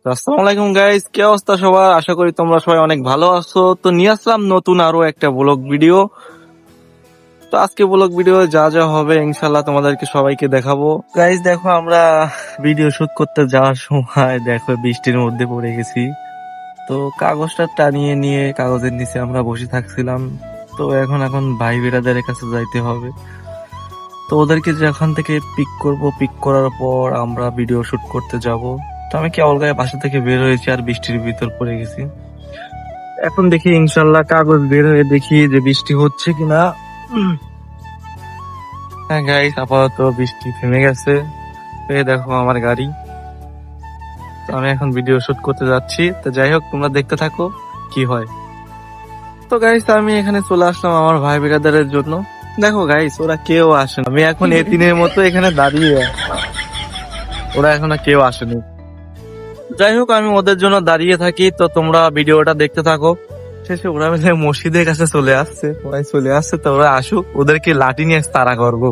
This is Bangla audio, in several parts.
আসসালামু আলাইকুম গাইস, কি অবস্থা সবার? আশা করি তোমরা সবাই অনেক ভালো আছো। তো নিয়ে আসলাম নতুন আরো একটা ব্লগ ভিডিও। তো আজকে ব্লগ ভিডিও যা যা হবে ইনশাল্লাহ তোমাদেরকে সবাইকে দেখাবো। গাইস দেখো, আমরা ভিডিও শুট করতে যাওয়ার সময় দেখো বৃষ্টির মধ্যে পড়ে গেছি। তো কাগজটা টানিয়ে নিয়ে কাগজের নিচে আমরা বসে থাকছিলাম। তো এখন ভাই বিরাদের কাছে যাইতে হবে। তো ওদেরকে যখন থেকে পিক করব, পিক করার পর আমরা ভিডিও শুট করতে যাব। তো আমি কেবল গায়ে বাসা থেকে বের হয়েছি আর বৃষ্টির ভিতর পড়ে গেছি। এখন দেখি ইনশাল্লাহ কাগজ বের হয়ে দেখি যে বৃষ্টি হচ্ছে কিনা। হ্যাঁ গাইস, আপাতত বৃষ্টি থেমে গেছে। এই দেখো আমার গাড়ি। তো আমি এখন ভিডিও শুট করতে যাচ্ছি। তো যাই হোক, তোমরা দেখতে থাকো কি হয়। তো গাইস, আমি এখানে চলে আসলাম আমার ভাই বিরাদারের জন্য। দেখো গাইস, ওরা কেউ আসে না। আমি এখন এতিমের মতো এখানে দাঁড়িয়ে আছি। ওরা এখনো কেউ আসেনি। যাই হোক, আমি ওদের জন্য দাঁড়িয়ে থাকি। তো তোমরা ভিডিওটা দেখতে থাকো। শেষে ওরা মিলে মসজিদের কাছে চলে আসছে। ওরাই চলে আসছে, তো ওরা আসুক, ওদেরকে লাঠি নিয়ে তাড়া করবো।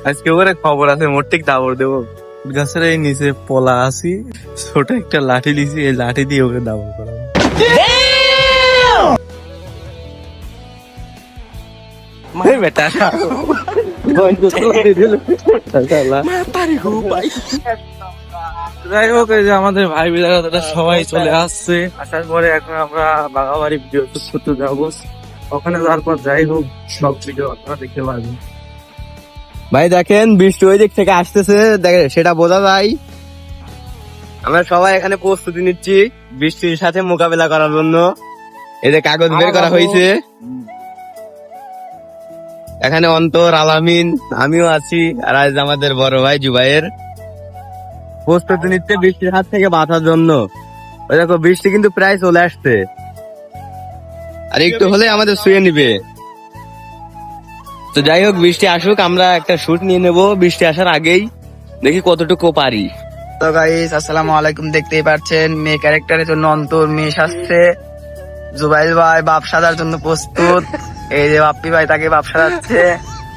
আজকে ওরে খবর আছে, মোট ঠিক দাবড় দেবো। গাছের এই নিচে পলা আসি, ছোট একটা লাঠি লিছি, এই লাঠি দিয়ে ওকে দাবড় করাবো। বেটা যাই হোক, এই যে আমাদের ভাই বিরাদারা সবাই চলে আসছে। আসার পরে এখন আমরা বাগাবাড়ি ভিডিও শুট করতে যাবো। ওখানে যাওয়ার পর যাই হোক সব ভিডিও আপনারা দেখতে পারবেন। ভাই দেখেন, বৃষ্টি ওই দিক থেকে আসতেছে, দেখেন সেটা বোঝা যায়। আমরা সবাই এখানে প্রস্তুতি নিচ্ছি বৃষ্টির সাথে মোকাবেলা করার জন্য। এই যে কাগজ বের করা হয়েছে, এখানে অন্তর, আলামিন, আমিও আছি, আর আজ আমাদের বড় ভাই জুবাইর প্রস্তুতি নিচ্ছে বৃষ্টির হাত থেকে বাঁচার জন্য। ওই দেখো বৃষ্টি কিন্তু প্রায় চলে আসছে, আর একটু হলে আমাদের শুয়ে নিবে। তো যাই হোক, বৃষ্টি আসুক, আমরা একটা শুট নিয়ে নেব বৃষ্টি আসার আগেই, দেখি কতটুকু পারি। তো গাইস, আসসালামু আলাইকুম। দেখতেই পাচ্ছেন মেয়ে ক্যারেক্টারের জন্য অন্তর মেয়ে সাজছে, জুবাইল ভাই বাপ সাজার জন্য প্রস্তুত। এই যে বাপ্পি ভাই তাকে বাপ সাজাচ্ছে,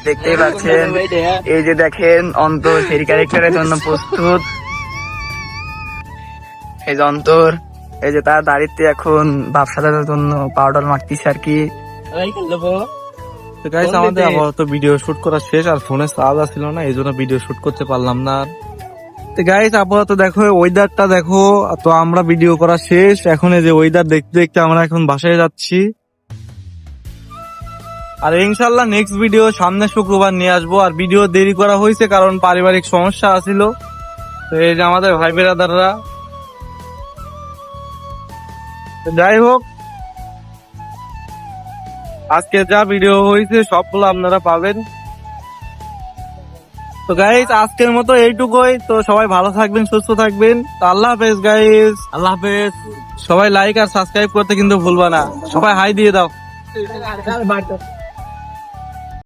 দেখতেই পাচ্ছেন। এই যে দেখেন অন্তর সেই ক্যারেক্টারের জন্য প্রস্তুত। এই যে অন্তর, এই যে তার দাড়িতে এখন বাপ সাজার জন্য পাউডার মাখতেছে আর কি। তো গাইস, আমাদের আপাতত ভিডিও শুট করা শেষ, আর ফোনে চার্জ ছিল না, এই জন্য ভিডিও শুট করতে পারলাম না। তো গাইস, আপাতত দেখো ওয়েদারটা দেখো। তো আমরা ভিডিও করা শেষ, এখন এই যে ওয়েদার দেখতে দেখতে আমরা এখন বাসায় যাচ্ছি। আর ইনশাল্লাহ নেক্সট ভিডিও সামনে শুক্রবার নিয়ে আসবো। আর ভিডিও দেরি করা হয়েছে কারণ পারিবারিক সমস্যা আছিল। তো এই যে আমাদের ভাই বেরাদাররা। যাই হোক, আজকে যা ভিডিও হয়েছে সবগুলো আপনারা পাবেন। তো গাইস, আজকের মতো এইটুকুই। তো সবাই ভালো থাকবেন, সুস্থ থাকবেন। তো আল্লাহ হাফেজ গাইস, আল্লাহ হাফেজ। সবাই লাইক আর সাবস্ক্রাইব করতে কিন্তু ভুলবা না। সবাই হাই দিয়ে দাও।